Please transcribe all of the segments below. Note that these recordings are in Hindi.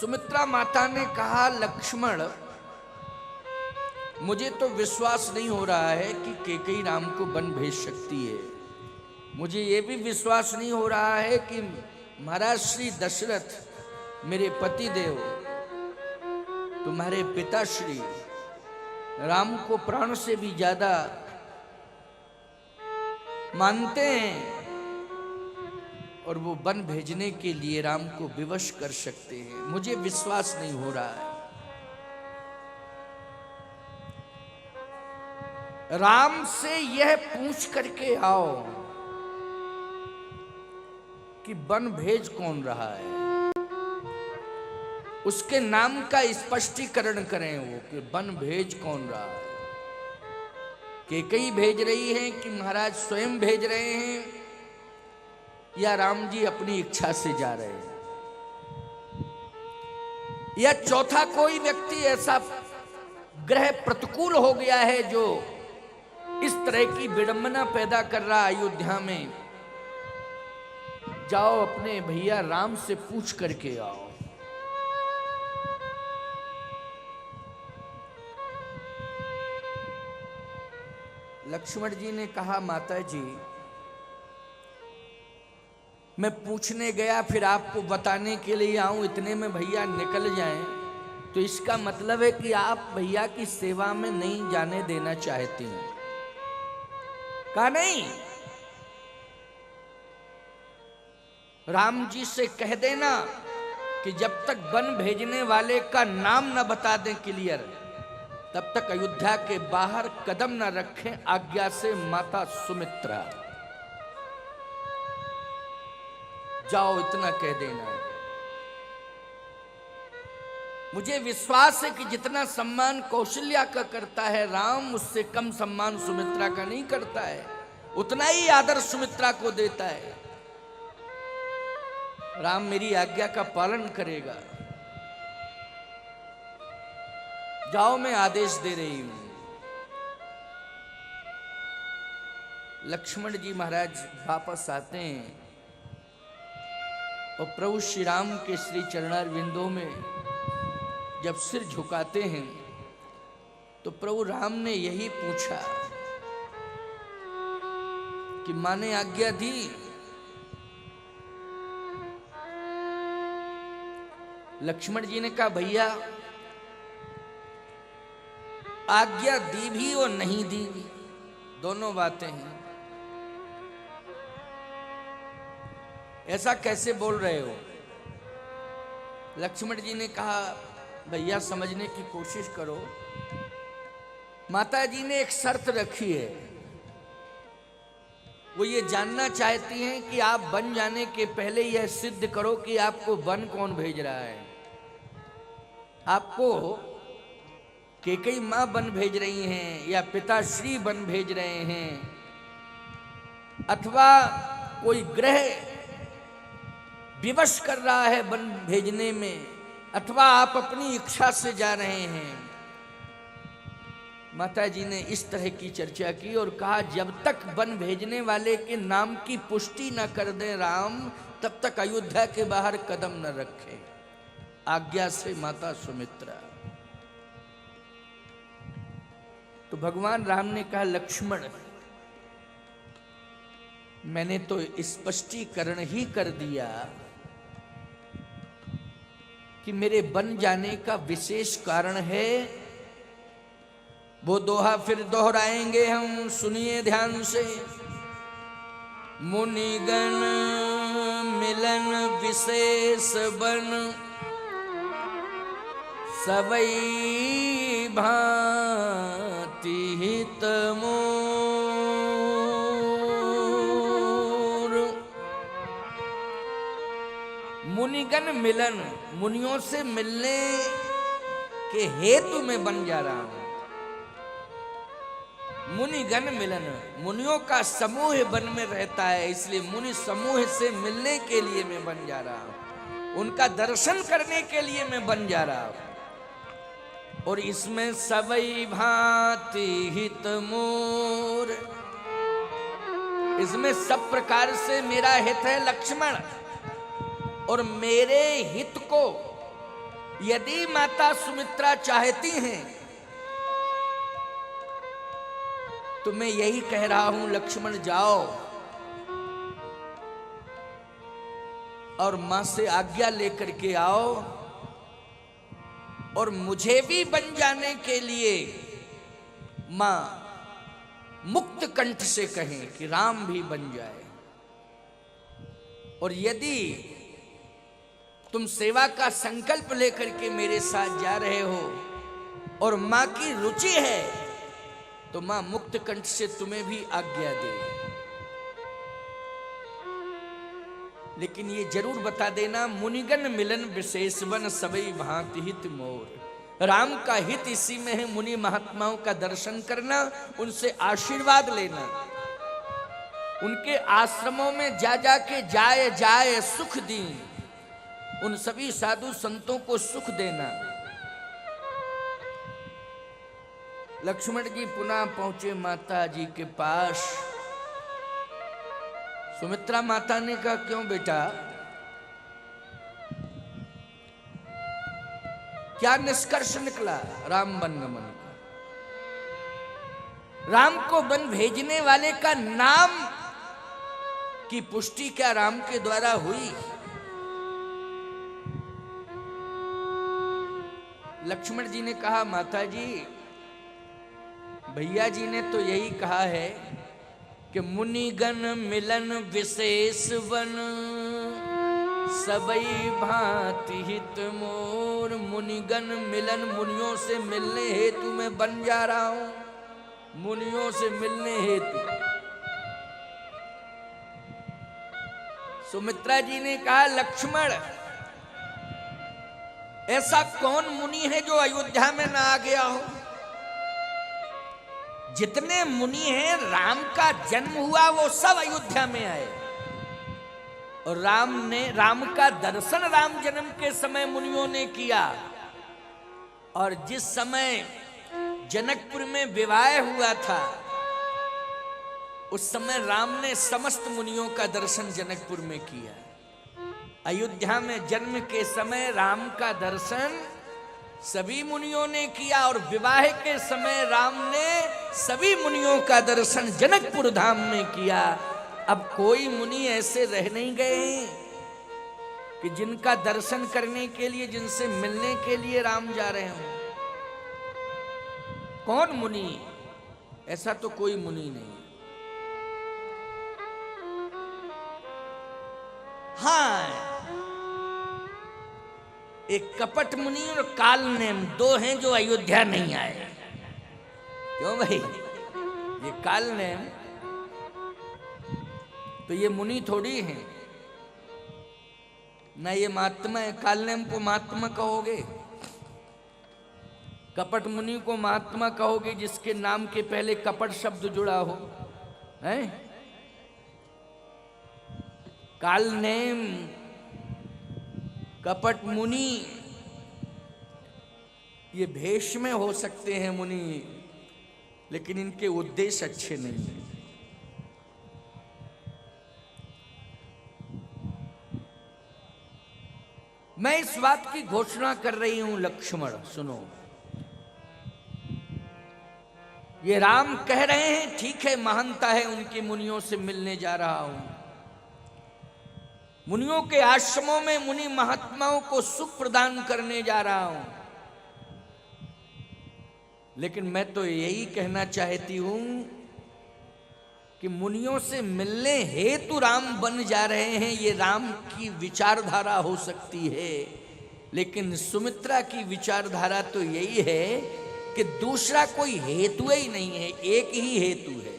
सुमित्रा माता ने कहा, लक्ष्मण मुझे तो विश्वास नहीं हो रहा है कि कैकेयी राम को वन भेज सकती है। मुझे ये भी विश्वास नहीं हो रहा है कि महाराज श्री दशरथ मेरे पति देव, तुम्हारे पिताश्री राम को प्राण से भी ज्यादा मानते हैं और वो वन भेजने के लिए राम को विवश कर सकते हैं। मुझे विश्वास नहीं हो रहा है। राम से यह पूछ करके आओ कि वन भेज कौन रहा है, उसके नाम का स्पष्टीकरण करें वो कि वन भेज कौन रहा है। कैकेयी भेज रही है कि महाराज स्वयं भेज रहे हैं या राम जी अपनी इच्छा से जा रहे हैं, या चौथा कोई व्यक्ति ऐसा ग्रह प्रतिकूल हो गया है जो इस तरह की विडंबना पैदा कर रहा अयोध्या में। जाओ अपने भैया राम से पूछ करके आओ। लक्ष्मण जी ने कहा, माता जी मैं पूछने गया फिर आपको बताने के लिए आऊं, इतने में भैया निकल जाएं तो इसका मतलब है कि आप भैया की सेवा में नहीं जाने देना चाहती हैं। कहा नहीं, राम जी से कह देना कि जब तक वन भेजने वाले का नाम न बता दें क्लियर, तब तक अयोध्या के बाहर कदम न रखें, आज्ञा से माता सुमित्रा। जाओ इतना कह देना। मुझे विश्वास है कि जितना सम्मान कौशल्या का करता है राम, उससे कम सम्मान सुमित्रा का नहीं करता है, उतना ही आदर सुमित्रा को देता है। राम मेरी आज्ञा का पालन करेगा। जाओ मैं आदेश दे रही हूं। लक्ष्मण जी महाराज वापस आते हैं और प्रभु श्री राम के श्री चरणारविंदों में जब सिर झुकाते हैं तो प्रभु राम ने यही पूछा कि मां ने आज्ञा दी। लक्ष्मण जी ने कहा, भैया आज्ञा दी भी और नहीं दी भी, दोनों बातें हैं। ऐसा कैसे बोल रहे हो? लक्ष्मण जी ने कहा, भैया समझने की कोशिश करो। माता जी ने एक शर्त रखी है, वो ये जानना चाहती हैं कि आप वन जाने के पहले यह सिद्ध करो कि आपको वन कौन भेज रहा है। आपको कैकेयी मां वन भेज रही हैं या पिताश्री वन भेज रहे हैं, अथवा कोई ग्रह विवश कर रहा है वन भेजने में, अथवा आप अपनी इच्छा से जा रहे हैं। माता जी ने इस तरह की चर्चा की और कहा, जब तक वन भेजने वाले के नाम की पुष्टि न कर दे राम, तब तक अयोध्या के बाहर कदम न रखे। आज्ञा से माता सुमित्रा। तो भगवान राम ने कहा, लक्ष्मण मैंने तो स्पष्टीकरण ही कर दिया कि मेरे वन जाने का विशेष कारण है। वो दोहा फिर दोहराएंगे हम, सुनिए ध्यान से। मुनिगण मिलन विशेष बन, सबई भांति हित मोर। मुनिगण मिलन, मुनियों से मिलने के हेतु में बन जा रहा हूं। मुनिगण मिलन, मुनियों का समूह वन में रहता है, इसलिए मुनि समूह से मिलने के लिए मैं बन जा रहा हूं, उनका दर्शन करने के लिए मैं बन जा रहा हूं। और इसमें सबई भांति हित मोर, इसमें सब प्रकार से मेरा हित है लक्ष्मण। और मेरे हित को यदि माता सुमित्रा चाहती हैं तो मैं यही कह रहा हूं, लक्ष्मण जाओ और मां से आज्ञा लेकर के आओ और मुझे भी बन जाने के लिए मां मुक्त कंठ से कहें कि राम भी बन जाए। और यदि तुम सेवा का संकल्प लेकर के मेरे साथ जा रहे हो और मां की रुचि है तो मां मुक्त कंठ से तुम्हें भी आज्ञा दे। लेकिन ये जरूर बता देना, मुनिगण मिलन विशेष वन सबई भांति हित मोर। राम का हित इसी में है, मुनि महात्माओं का दर्शन करना, उनसे आशीर्वाद लेना, उनके आश्रमों में जा जाके जाए जाए सुख दी, उन सभी साधु संतों को सुख देना। लक्ष्मण जी पुनः पहुंचे माता जी के पास। सुमित्रा माता ने कहा, क्यों बेटा, क्या निष्कर्ष निकला राम वनगमन का? राम को वन भेजने वाले का नाम की पुष्टि क्या राम के द्वारा हुई? लक्ष्मण जी ने कहा, माता जी, भैया जी ने तो यही कहा है कि मुनिगण मिलन विशेष वन सबई भांति हित मोर। मुनिगण मिलन, मुनियों से मिलने हेतु मैं बन जा रहा हूं, मुनियों से मिलने हेतु। सुमित्रा जी ने कहा, लक्ष्मण, ऐसा कौन मुनि है जो अयोध्या में ना आ गया हो? जितने मुनि हैं, राम का जन्म हुआ वो सब अयोध्या में आए और राम का दर्शन राम जन्म के समय मुनियों ने किया। और जिस समय जनकपुर में विवाह हुआ था उस समय राम ने समस्त मुनियों का दर्शन जनकपुर में किया। अयोध्या में जन्म के समय राम का दर्शन सभी मुनियों ने किया और विवाह के समय राम ने सभी मुनियों का दर्शन जनकपुर धाम में किया। अब कोई मुनि ऐसे रह नहीं गए कि जिनका दर्शन करने के लिए, जिनसे मिलने के लिए राम जा रहे हो। कौन मुनि? ऐसा तो कोई मुनि नहीं। हाँ, एक कपट मुनि और काल नेम, दो हैं जो अयोध्या नहीं आए। क्यों भाई? ये काल नेम तो ये मुनि थोड़ी हैं ना, ये महात्मा है। काल नेम को महात्मा कहोगे, कपट मुनि को महात्मा कहोगे जिसके नाम के पहले कपट शब्द जुड़ा हो, है? काल नेम, कपट मुनि, ये भेष में हो सकते हैं मुनि, लेकिन इनके उद्देश्य अच्छे नहीं हैं। मैं इस बात की घोषणा कर रही हूं, लक्ष्मण सुनो। ये राम कह रहे हैं, ठीक है, महानता है उनकी, मुनियों से मिलने जा रहा हूं, मुनियों के आश्रमों में मुनि महात्माओं को सुख प्रदान करने जा रहा हूं। लेकिन मैं तो यही कहना चाहती हूं कि मुनियों से मिलने हेतु राम बन जा रहे हैं, ये राम की विचारधारा हो सकती है। लेकिन सुमित्रा की विचारधारा तो यही है कि दूसरा कोई हेतु ही नहीं है, एक ही हेतु है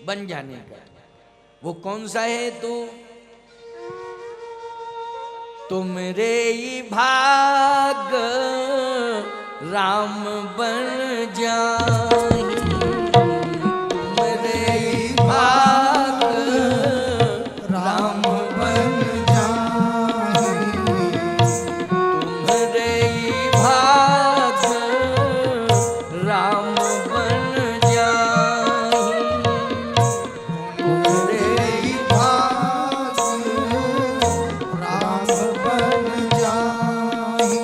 बन जाने का। वो कौन सा हेतु? तुमरे ही भाग राम बन जाहि, तुमरे ही भाग राम बन जाहि, तुमरे ही भाग राम बन जाहि, तुमरे ही भाग राम बन जाहि।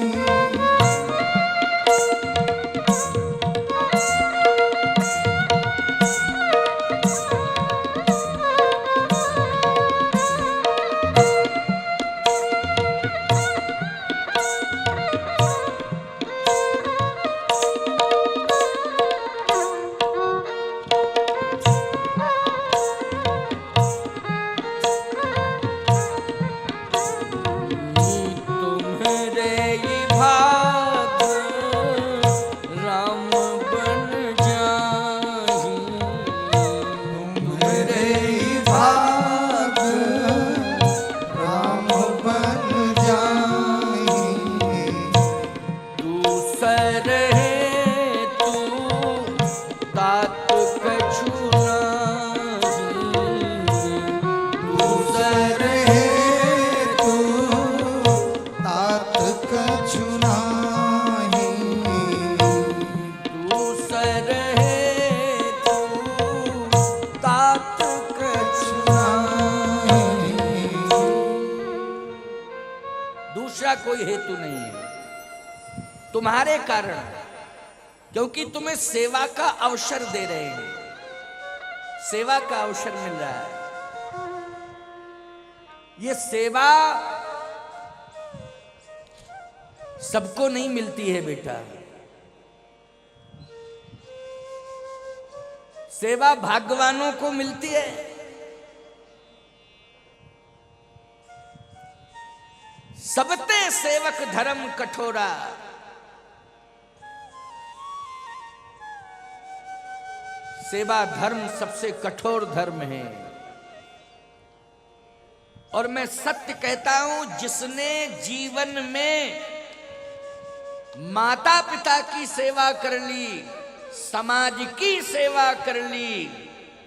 कोई हेतु नहीं है, तुम्हारे कारण, क्योंकि तुम्हें सेवा का अवसर दे रहे हैं, सेवा का अवसर मिल रहा है। ये सेवा सबको नहीं मिलती है बेटा, सेवा भाग्यवानों को मिलती है। सबते सेवक धर्म कठोरा, सेवा धर्म सबसे कठोर धर्म है। और मैं सत्य कहता हूं, जिसने जीवन में माता पिता की सेवा कर ली, समाज की सेवा कर ली,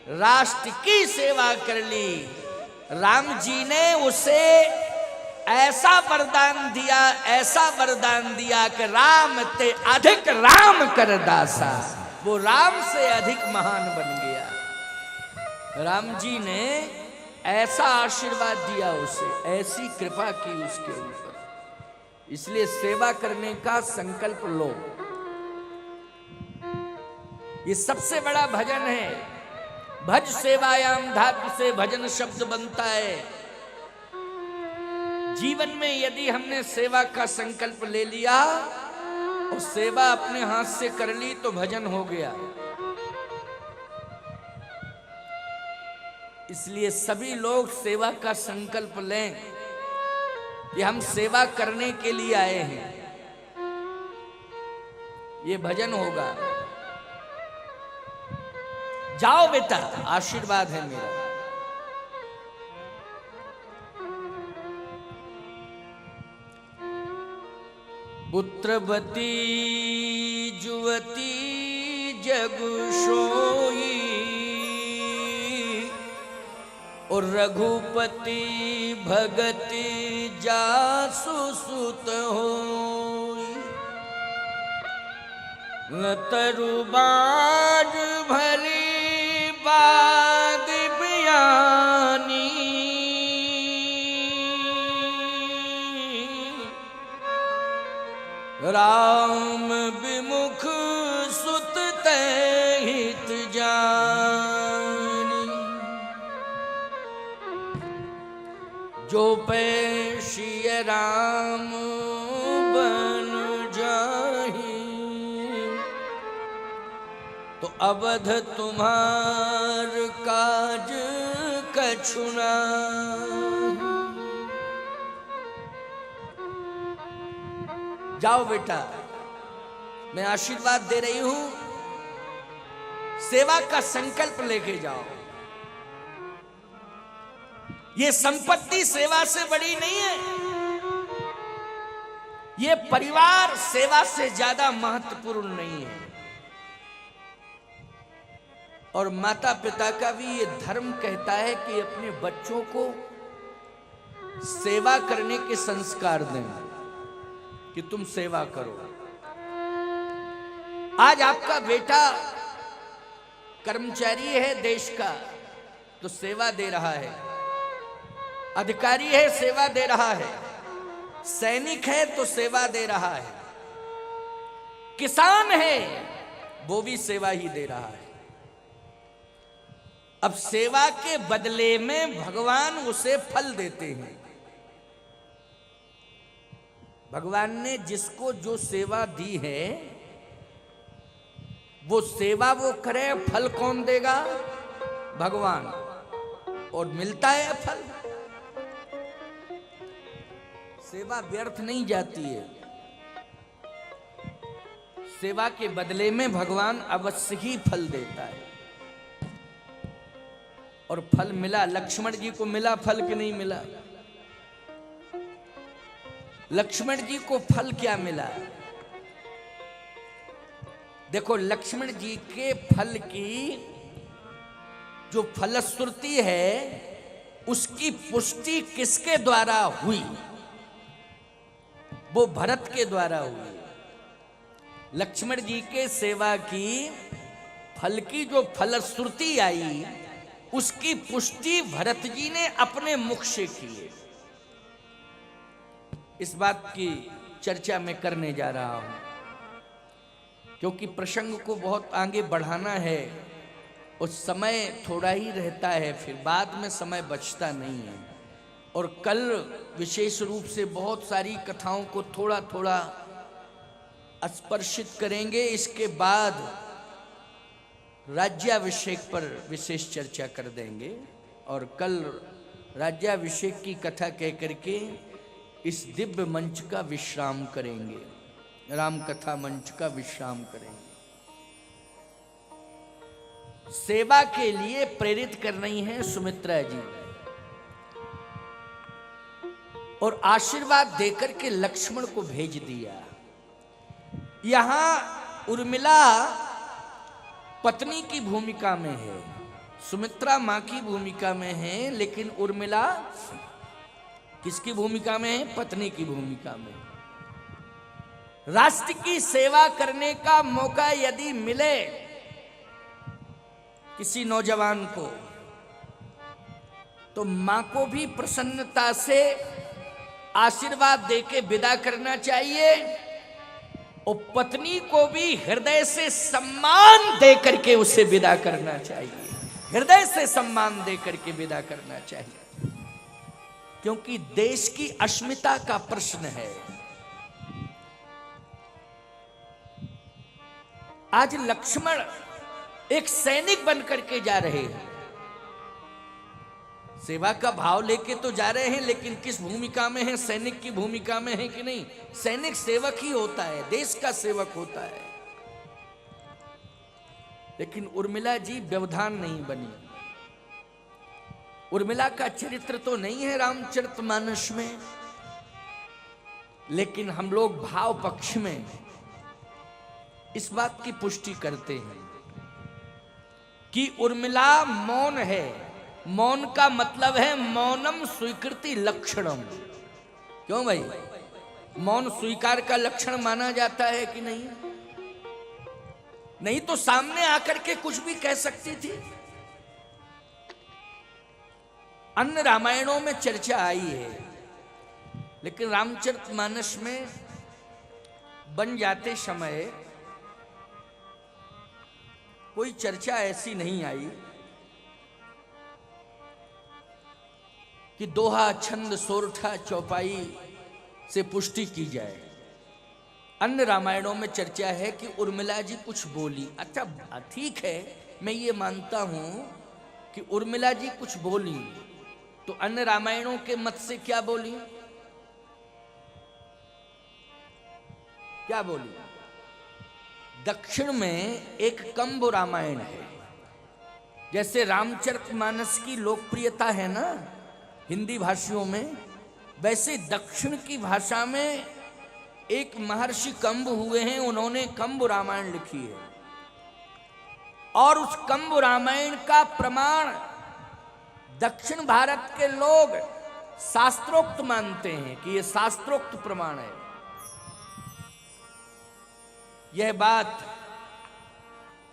राष्ट्र की सेवा कर ली, राम जी ने उसे ऐसा वरदान दिया, ऐसा वरदान दिया कि राम ते अधिक राम कर दासा, वो राम से अधिक महान बन गया। राम जी ने ऐसा आशीर्वाद दिया उसे, ऐसी कृपा की उसके ऊपर। इसलिए सेवा करने का संकल्प लो। ये सबसे बड़ा भजन है। भज सेवायाम धातु से भजन शब्द बनता है। जीवन में यदि हमने सेवा का संकल्प ले लिया और सेवा अपने हाथ से कर ली तो भजन हो गया। इसलिए सभी लोग सेवा का संकल्प लें कि हम सेवा करने के लिए आए हैं। ये भजन होगा। जाओ बेटा, आशीर्वाद है मेरा। पुत्रवती जुवती जग सोई और रघुपति भगति जासु सुत होई। न तरुबाज भरी बात बयानी, राम विमुख सुत हित जानी। जो पेशिय राम बन जाहि, तो अवध तुम्हार काज कछु नाही। जाओ बेटा, मैं आशीर्वाद दे रही हूं, सेवा का संकल्प लेके जाओ। ये संपत्ति सेवा से बड़ी नहीं है। ये परिवार सेवा से ज्यादा महत्वपूर्ण नहीं है। और माता पिता का भी ये धर्म कहता है कि अपने बच्चों को सेवा करने के संस्कार दें, कि तुम सेवा करो। आज आपका बेटा कर्मचारी है देश का तो सेवा दे रहा है, अधिकारी है सेवा दे रहा है, सैनिक है तो सेवा दे रहा है, किसान है वो भी सेवा ही दे रहा है। अब सेवा के बदले में भगवान उसे फल देते हैं। भगवान ने जिसको जो सेवा दी है वो सेवा वो करे, फल कौन देगा? भगवान। और मिलता है फल। सेवा व्यर्थ नहीं जाती है। सेवा के बदले में भगवान अवश्य ही फल देता है। और फल मिला, लक्ष्मण जी को मिला फल कि नहीं मिला? लक्ष्मण जी को फल क्या मिला? देखो, लक्ष्मण जी के फल की जो फलश्रुति है उसकी पुष्टि किसके द्वारा हुई? वो भरत के द्वारा हुई। लक्ष्मण जी के सेवा की फल की जो फलश्रुति आई उसकी पुष्टि भरत जी ने अपने मुख से की है। इस बात की चर्चा मैं करने जा रहा हूं, क्योंकि प्रसंग को बहुत आगे बढ़ाना है और समय थोड़ा ही रहता है, फिर बाद में समय बचता नहीं है। और कल विशेष रूप से बहुत सारी कथाओं को थोड़ा थोड़ा स्पर्शित करेंगे। इसके बाद राज्याभिषेक पर विशेष चर्चा कर देंगे और कल राज्याभिषेक की कथा कह करके इस दिव्य मंच का विश्राम करेंगे, राम कथा मंच का विश्राम करेंगे। सेवा के लिए प्रेरित कर रही हैं सुमित्रा जी और आशीर्वाद देकर के लक्ष्मण को भेज दिया। यहां उर्मिला पत्नी की भूमिका में है, सुमित्रा मां की भूमिका में है, लेकिन उर्मिला किसकी भूमिका में है? पत्नी की भूमिका में। राष्ट्र की सेवा करने का मौका यदि मिले किसी नौजवान को, तो मां को भी प्रसन्नता से आशीर्वाद देके विदा करना चाहिए और पत्नी को भी हृदय से सम्मान दे करके उसे विदा करना चाहिए, हृदय से सम्मान दे करके विदा करना चाहिए, क्योंकि देश की अस्मिता का प्रश्न है। आज लक्ष्मण एक सैनिक बन करके जा रहे हैं, सेवा का भाव लेके तो जा रहे हैं, लेकिन किस भूमिका में है? सैनिक की भूमिका में है कि नहीं? सैनिक सेवक ही होता है, देश का सेवक होता है। लेकिन उर्मिला जी व्यवधान नहीं बनी। उर्मिला का चरित्र तो नहीं है रामचरितमानस में, लेकिन हम लोग भाव पक्ष में इस बात की पुष्टि करते हैं कि उर्मिला मौन है। मौन का मतलब है मौनम स्वीकृति लक्षणम। क्यों भाई? मौन स्वीकार का लक्षण माना जाता है कि नहीं? नहीं तो सामने आकर के कुछ भी कह सकती थी। अन्य रामायणों में चर्चा आई है, लेकिन रामचरितमानस में बन जाते समय कोई चर्चा ऐसी नहीं आई कि दोहा, छंद, सोरठा, चौपाई से पुष्टि की जाए। अन्य रामायणों में चर्चा है कि उर्मिला जी कुछ बोली। अच्छा ठीक है, मैं ये मानता हूं कि उर्मिला जी कुछ बोली, तो अन्य रामायणों के मत से क्या बोली? क्या बोली? दक्षिण में एक कंब रामायण है। जैसे रामचरितमानस की लोकप्रियता है ना हिंदी भाषियों में, वैसे दक्षिण की भाषा में एक महर्षि कंब हुए हैं, उन्होंने कंब रामायण लिखी है। और उस कंब रामायण का प्रमाण दक्षिण भारत के लोग शास्त्रोक्त मानते हैं कि यह शास्त्रोक्त प्रमाण है। यह बात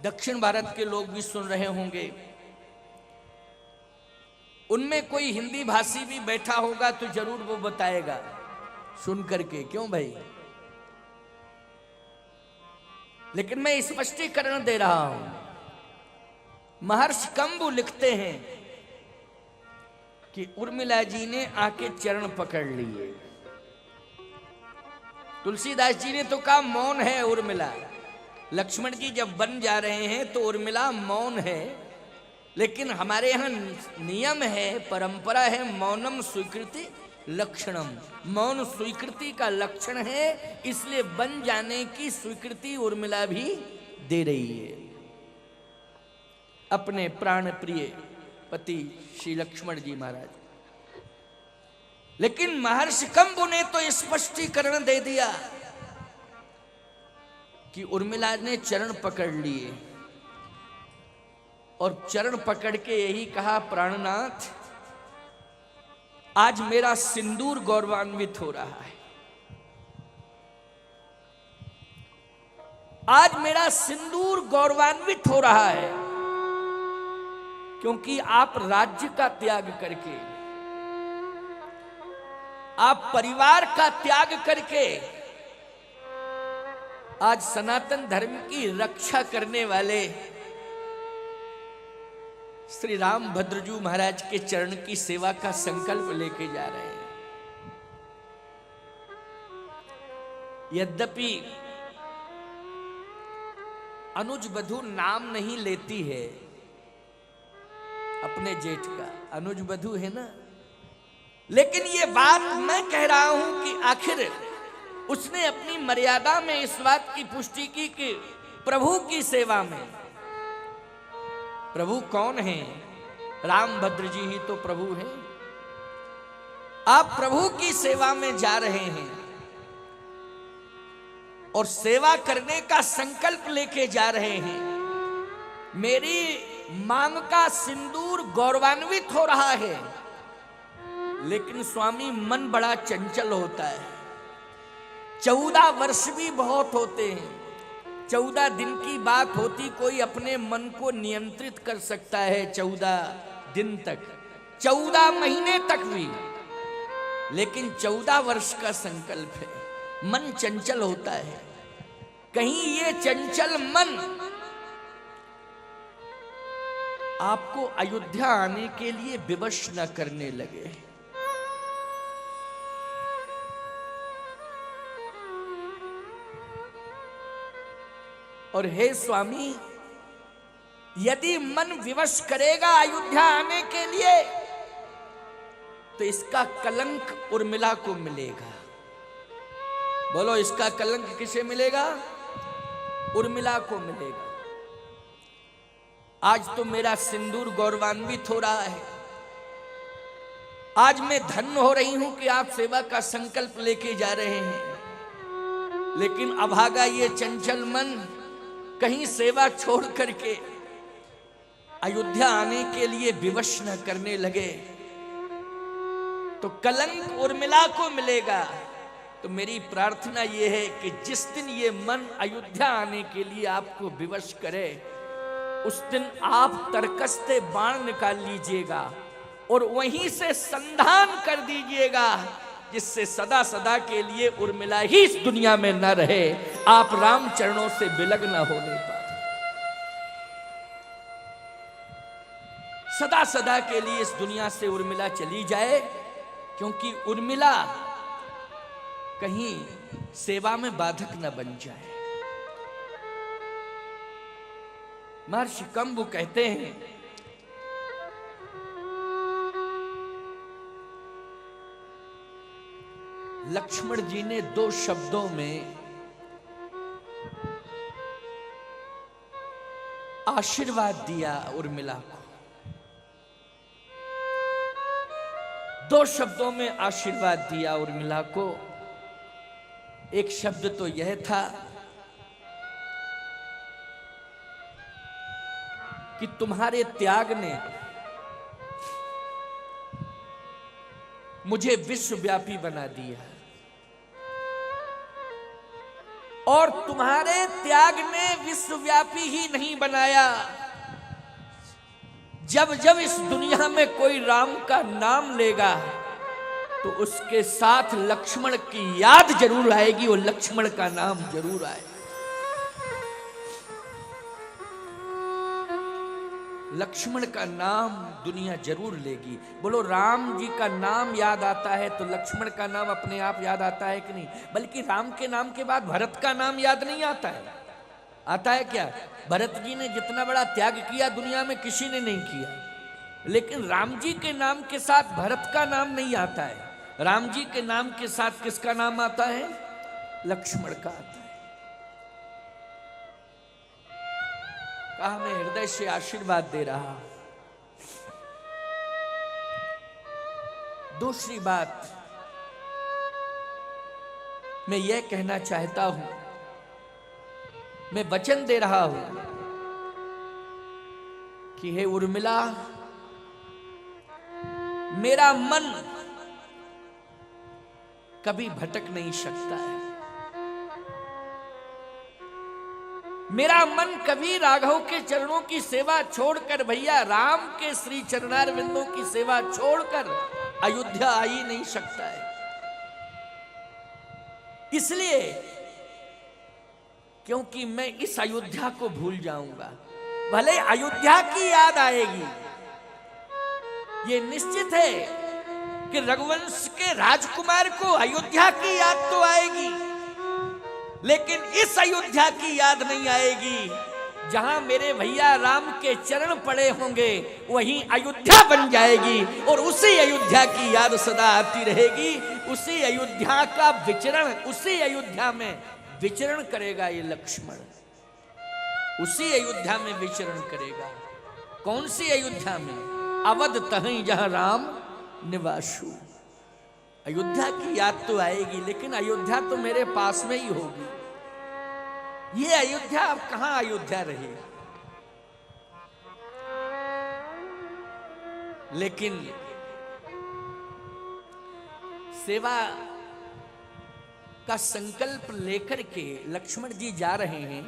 दक्षिण भारत के लोग भी सुन रहे होंगे। उनमें कोई हिंदी भाषी भी बैठा होगा तो जरूर वो बताएगा सुन करके। क्यों भाई? लेकिन मैं स्पष्टीकरण दे रहा हूं। महर्षि कंबु लिखते हैं कि उर्मिला जी ने आके चरण पकड़ लिए। तुलसीदास जी ने तो कहा मौन है उर्मिला। लक्ष्मण जी जब बन जा रहे हैं तो उर्मिला मौन है, लेकिन हमारे यहां नियम है, परंपरा है, मौनम स्वीकृति लक्षणम। मौन स्वीकृति का लक्षण है, इसलिए बन जाने की स्वीकृति उर्मिला भी दे रही है अपने प्राण प्रिय पति श्री लक्ष्मण जी महाराज। लेकिन महर्षि कंबु ने तो स्पष्टीकरण दे दिया कि उर्मिला ने चरण पकड़ लिए और चरण पकड़ के यही कहा, प्राणनाथ आज मेरा सिंदूर गौरवान्वित हो रहा है, आज मेरा सिंदूर गौरवान्वित हो रहा है, क्योंकि आप राज्य का त्याग करके आप परिवार का त्याग करके आज सनातन धर्म की रक्षा करने वाले श्री रामभद्रजू महाराज के चरण की सेवा का संकल्प लेके जा रहे हैं। यद्यपि अनुज बधू नाम नहीं लेती है अपने जेठ का, अनुज बधू है ना, लेकिन ये बात मैं कह रहा हूं कि आखिर उसने अपनी मर्यादा में इस बात की पुष्टि की कि प्रभु की सेवा में, प्रभु कौन है? रामभद्र जी ही तो प्रभु हैं। आप प्रभु की सेवा में जा रहे हैं और सेवा करने का संकल्प लेके जा रहे हैं। मेरी मांग का सिंदूर गौरवान्वित हो रहा है, लेकिन स्वामी मन बड़ा चंचल होता है। 14 वर्ष भी बहुत होते हैं, 14 दिन की बात होती, कोई अपने मन को नियंत्रित कर सकता है 14 दिन तक, 14 महीने तक भी, लेकिन 14 वर्ष का संकल्प है। मन चंचल होता है, कहीं ये चंचल मन आपको अयोध्या आने के लिए विवश न करने लगे। और हे स्वामी, यदि मन विवश करेगा अयोध्या आने के लिए तो इसका कलंक उर्मिला को मिलेगा। बोलो, इसका कलंक किसे मिलेगा? उर्मिला को मिलेगा। आज तो मेरा सिंदूर गौरवान्वित हो रहा है, आज मैं धन्य हो रही हूं कि आप सेवा का संकल्प लेके जा रहे हैं, लेकिन अभागा ये चंचल मन कहीं सेवा छोड़ करके अयोध्या आने के लिए विवश न करने लगे तो कलंक उर्मिला को मिलेगा। तो मेरी प्रार्थना यह है कि जिस दिन ये मन अयोध्या आने के लिए आपको विवश करे, उस दिन आप तरकसते बाण निकाल लीजिएगा और वहीं से संधान कर दीजिएगा, जिससे सदा सदा के लिए उर्मिला ही इस दुनिया में न रहे, आप राम चरणों से विलग न होने पाए, सदा सदा के लिए इस दुनिया से उर्मिला चली जाए, क्योंकि उर्मिला कहीं सेवा में बाधक न बन जाए। महर्षि कंबु कहते हैं, लक्ष्मण जी ने 2 शब्दों में आशीर्वाद दिया उर्मिला को। 2 शब्दों में आशीर्वाद दिया उर्मिला को। एक शब्द तो यह था कि तुम्हारे त्याग ने मुझे विश्वव्यापी बना दिया, और तुम्हारे त्याग ने विश्वव्यापी ही नहीं बनाया, जब जब इस दुनिया में कोई राम का नाम लेगा तो उसके साथ लक्ष्मण की याद जरूर आएगी, और लक्ष्मण का नाम जरूर आएगा। लक्ष्मण का नाम दुनिया जरूर लेगी। बोलो, राम जी का नाम याद आता है तो लक्ष्मण का नाम अपने आप याद आता है कि नहीं? बल्कि राम के नाम के बाद भरत का नाम याद नहीं आता है। आता है क्या? भरत जी ने जितना बड़ा त्याग किया दुनिया में किसी ने नहीं किया, लेकिन राम जी के नाम के साथ भरत का नाम नहीं आता है। राम जी के नाम के साथ किसका नाम आता है? लक्ष्मण का आता है। कहा, मैं हृदय से आशीर्वाद दे रहा हूं। दूसरी बात मैं यह कहना चाहता हूं, मैं वचन दे रहा हूं कि हे उर्मिला, मेरा मन कभी भटक नहीं सकता है। मेरा मन कभी राघव के चरणों की सेवा छोड़कर, भैया राम के श्री चरणारविंदों की सेवा छोड़कर अयोध्या आ ही नहीं सकता है। इसलिए क्योंकि मैं इस अयोध्या को भूल जाऊंगा, भले अयोध्या की याद आएगी, ये निश्चित है कि रघुवंश के राजकुमार को अयोध्या की याद तो आएगी, लेकिन इस अयोध्या की याद नहीं आएगी। जहां मेरे भैया राम के चरण पड़े होंगे वहीं अयोध्या बन जाएगी, और उसी अयोध्या की याद सदा आती रहेगी। उसी अयोध्या का विचरण, उसी अयोध्या में विचरण करेगा ये लक्ष्मण, उसी अयोध्या में विचरण करेगा। कौन सी अयोध्या में? अवध तहीं जहां राम निवासु। अयोध्या की याद तो आएगी, लेकिन अयोध्या तो मेरे पास में ही होगी। ये अयोध्या अब कहां अयोध्या रही? लेकिन सेवा का संकल्प लेकर के लक्ष्मण जी जा रहे हैं,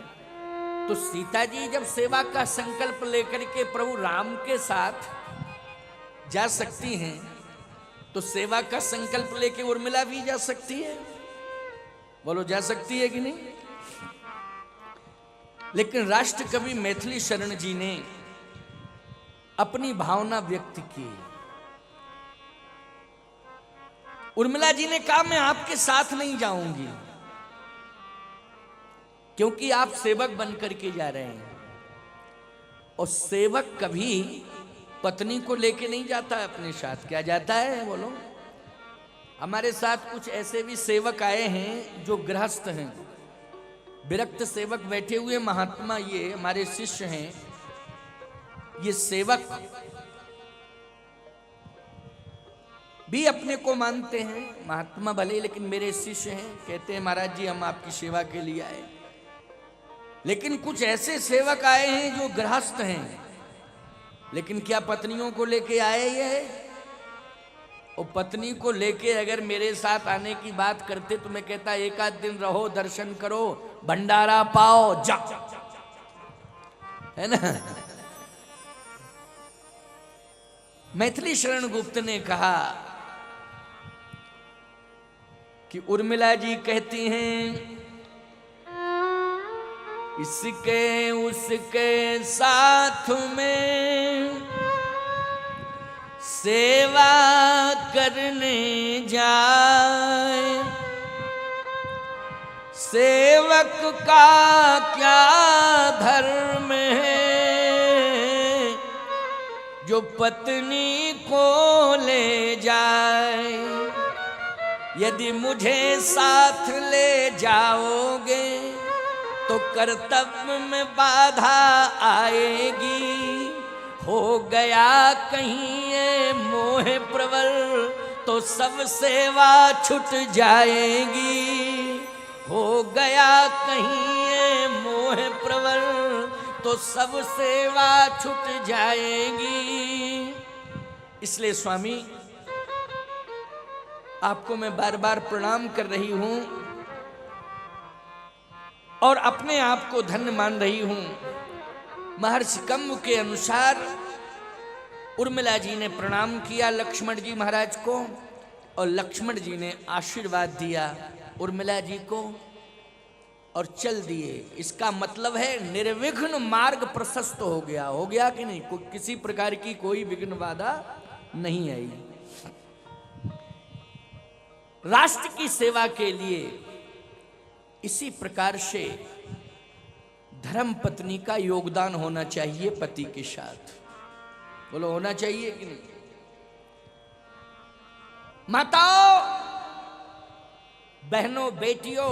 तो सीता जी जब सेवा का संकल्प लेकर के प्रभु राम के साथ जा सकती हैं, तो सेवा का संकल्प लेके उर्मिला भी जा सकती है। बोलो, जा सकती है कि नहीं? लेकिन राष्ट्र कवि मैथिली शरण जी ने अपनी भावना व्यक्त की। उर्मिला जी ने कहा, मैं आपके साथ नहीं जाऊंगी, क्योंकि आप सेवक बन करके जा रहे हैं, और सेवक कभी पत्नी को लेके नहीं जाता है अपने साथ। क्या जाता है? बोलो। हमारे साथ कुछ ऐसे भी सेवक आए हैं जो गृहस्थ हैं, विरक्त सेवक बैठे हुए महात्मा, ये हमारे शिष्य हैं। ये सेवक भी अपने को मानते हैं महात्मा भले, लेकिन मेरे शिष्य हैं। कहते हैं, महाराज जी हम आपकी सेवा के लिए आए। लेकिन कुछ ऐसे सेवक आए हैं जो गृहस्थ हैं, लेकिन क्या पत्नियों को लेके आए ये? और पत्नी को लेके अगर मेरे साथ आने की बात करते तो मैं कहता, एक आध दिन रहो, दर्शन करो, भंडारा पाओ, जा, है ना। मैथिली शरण गुप्त ने कहा कि उर्मिला जी कहती हैं, इसके उसके साथ में सेवा करने जाए, सेवक का क्या धर्म है जो पत्नी को ले जाए। यदि मुझे साथ ले जाओगे तो कर्तव्य में बाधा आएगी। हो गया कहीं ये मोह प्रबल तो सब सेवा छूट जाएगी। हो गया कहीं ये मोह प्रबल तो सब सेवा छूट जाएगी। इसलिए स्वामी आपको मैं बार बार प्रणाम कर रही हूं और अपने आप को धन्य मान रही हूं। महर्षि कंब के अनुसार उर्मिला जी ने प्रणाम किया लक्ष्मण जी महाराज को, और लक्ष्मण जी ने आशीर्वाद दिया उर्मिला जी को और चल दिए। इसका मतलब है निर्विघ्न मार्ग प्रशस्त हो गया। हो गया कि नहीं? किसी प्रकार की कोई विघ्न बाधा नहीं आई। राष्ट्र की सेवा के लिए इसी प्रकार से धर्म पत्नी का योगदान होना चाहिए पति के साथ। बोलो, होना चाहिए कि नहीं? माताओं, बहनों, बेटियों,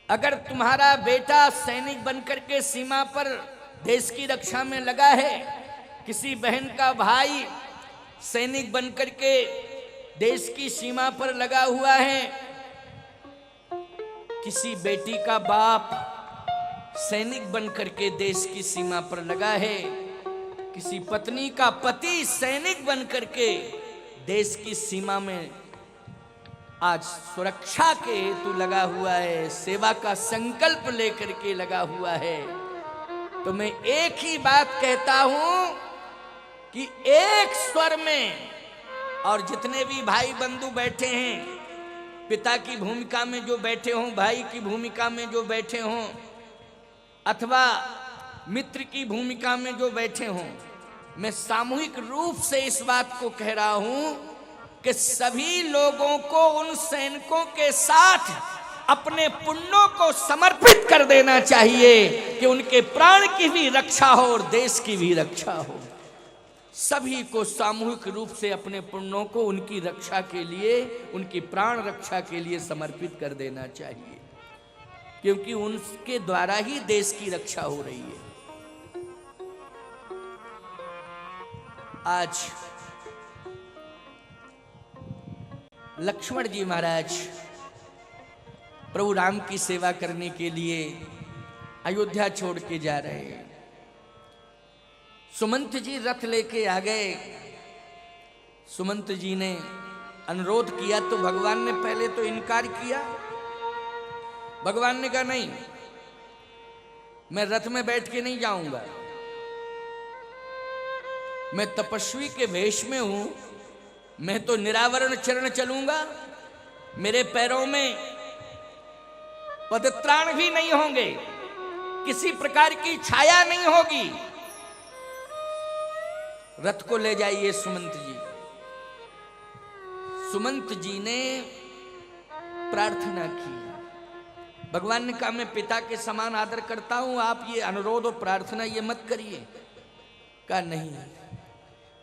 अगर तुम्हारा बेटा सैनिक बनकर के सीमा पर देश की रक्षा में लगा है, किसी बहन का भाई सैनिक बनकर के देश की सीमा पर लगा हुआ है, किसी बेटी का बाप सैनिक बनकर के देश की सीमा पर लगा है, किसी पत्नी का पति सैनिक बनकर के देश की सीमा में आज सुरक्षा के हेतु लगा हुआ है, सेवा का संकल्प लेकर के लगा हुआ है, तो मैं एक ही बात कहता हूं कि एक स्वर में, और जितने भी भाई बंधु बैठे हैं पिता की भूमिका में जो बैठे हों, भाई की भूमिका में जो बैठे हों, अथवा मित्र की भूमिका में जो बैठे हों, मैं सामूहिक रूप से इस बात को कह रहा हूं कि सभी लोगों को उन सैनिकों के साथ अपने पुण्यों को समर्पित कर देना चाहिए कि उनके प्राण की भी रक्षा हो और देश की भी रक्षा हो। सभी को सामूहिक रूप से अपने पुण्यों को उनकी रक्षा के लिए, उनकी प्राण रक्षा के लिए समर्पित कर देना चाहिए, क्योंकि उनके द्वारा ही देश की रक्षा हो रही है। आज लक्ष्मण जी महाराज प्रभु राम की सेवा करने के लिए अयोध्या छोड़ के जा रहे हैं। सुमंत जी रथ लेके आ गए। सुमंत जी ने अनुरोध किया तो भगवान ने पहले तो इनकार किया। भगवान ने कहा नहीं, मैं रथ में बैठ के नहीं जाऊंगा, मैं तपस्वी के वेश में हूं, मैं तो निरावरण चरण चलूंगा, मेरे पैरों में पदत्राण भी नहीं होंगे, किसी प्रकार की छाया नहीं होगी। रथ को ले जाइए सुमंत जी। सुमंत जी ने प्रार्थना की। भगवान ने कहा मैं पिता के समान आदर करता हूं, आप ये अनुरोध और प्रार्थना ये मत करिए। कहा नहीं,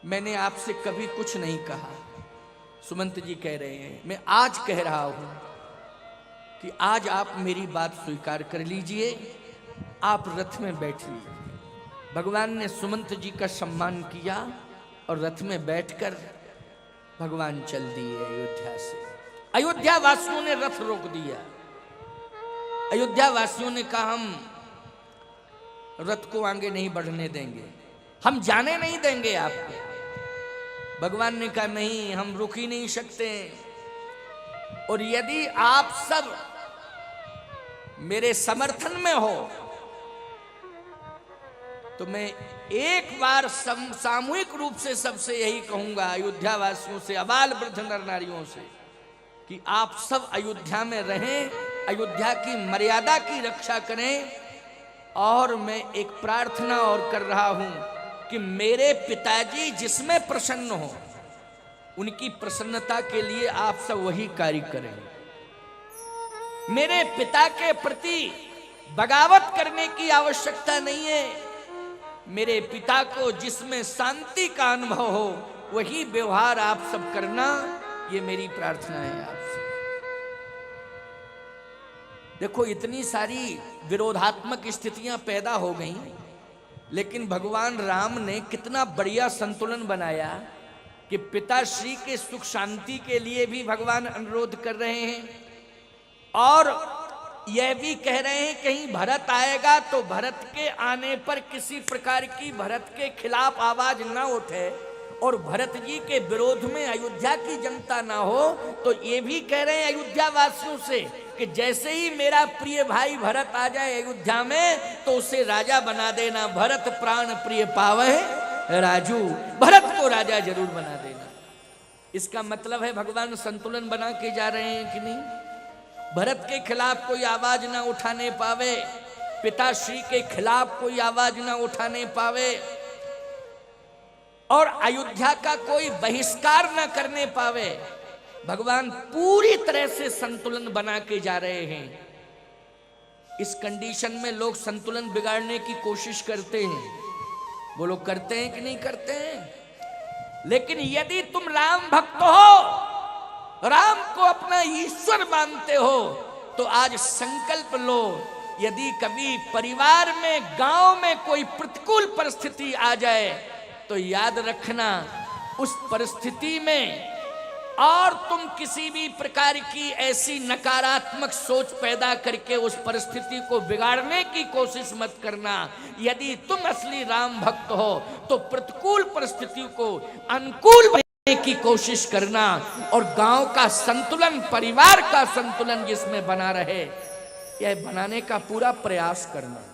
मैंने आपसे कभी कुछ नहीं कहा। सुमंत जी कह रहे हैं मैं आज कह रहा हूं कि आज आप मेरी बात स्वीकार कर लीजिए, आप रथ में बैठिए। भगवान ने सुमंत जी का सम्मान किया और रथ में बैठकर भगवान चल दिए अयोध्या से। अयोध्या वासियों ने रथ रोक दिया। अयोध्या वासियों ने कहा हम रथ को आगे नहीं बढ़ने देंगे, हम जाने नहीं देंगे आपको। भगवान ने कहा नहीं, हम रुक ही नहीं सकते, और यदि आप सब मेरे समर्थन में हो तो मैं एक बार सामूहिक रूप से सबसे यही कहूंगा, अयोध्या वासियों से, अबाल वृद्ध नर नारियों से, कि आप सब अयोध्या में रहें, अयोध्या की मर्यादा की रक्षा करें। और मैं एक प्रार्थना और कर रहा हूं कि मेरे पिताजी जिसमें प्रसन्न हो, उनकी प्रसन्नता के लिए आप सब वही कार्य करें। मेरे पिता के प्रति बगावत करने की आवश्यकता नहीं है। मेरे पिता को जिसमें शांति का अनुभव हो वही व्यवहार आप सब करना, ये मेरी प्रार्थना है आपसे। देखो इतनी सारी विरोधात्मक स्थितियां पैदा हो गई, लेकिन भगवान राम ने कितना बढ़िया संतुलन बनाया कि पिताश्री के सुख शांति के लिए भी भगवान अनुरोध कर रहे हैं, और यह भी कह रहे हैं कहीं भरत आएगा तो भरत के आने पर किसी प्रकार की भरत के खिलाफ आवाज ना उठे और भरत जी के विरोध में अयोध्या की जनता ना हो। तो ये भी कह रहे हैं अयोध्या वासियों से कि जैसे ही मेरा प्रिय भाई भरत आ जाए अयोध्या में तो उसे राजा बना देना। भरत प्राण प्रिय पावे राजू, भरत को राजा जरूर बना देना। इसका मतलब है भगवान संतुलन बना के जा रहे हैं कि नहीं। भरत के खिलाफ कोई आवाज ना उठाने पावे, पिताश्री के खिलाफ कोई आवाज ना उठाने पावे, और अयोध्या का कोई बहिष्कार ना करने पावे। भगवान पूरी तरह से संतुलन बना के जा रहे हैं। इस कंडीशन में लोग संतुलन बिगाड़ने की कोशिश करते हैं। वो लोग करते हैं कि नहीं करते हैं। लेकिन यदि तुम राम भक्त हो, राम को अपना ईश्वर मानते हो, तो आज संकल्प लो, यदि कभी परिवार में, गांव में कोई प्रतिकूल परिस्थिति आ जाए तो याद रखना उस परिस्थिति में और तुम किसी भी प्रकार की ऐसी नकारात्मक सोच पैदा करके उस परिस्थिति को बिगाड़ने की कोशिश मत करना। यदि तुम असली राम भक्त हो तो प्रतिकूल परिस्थिति को अनुकूल बनाने की कोशिश करना, और गांव का संतुलन, परिवार का संतुलन जिसमें बना रहे, यह बनाने का पूरा प्रयास करना।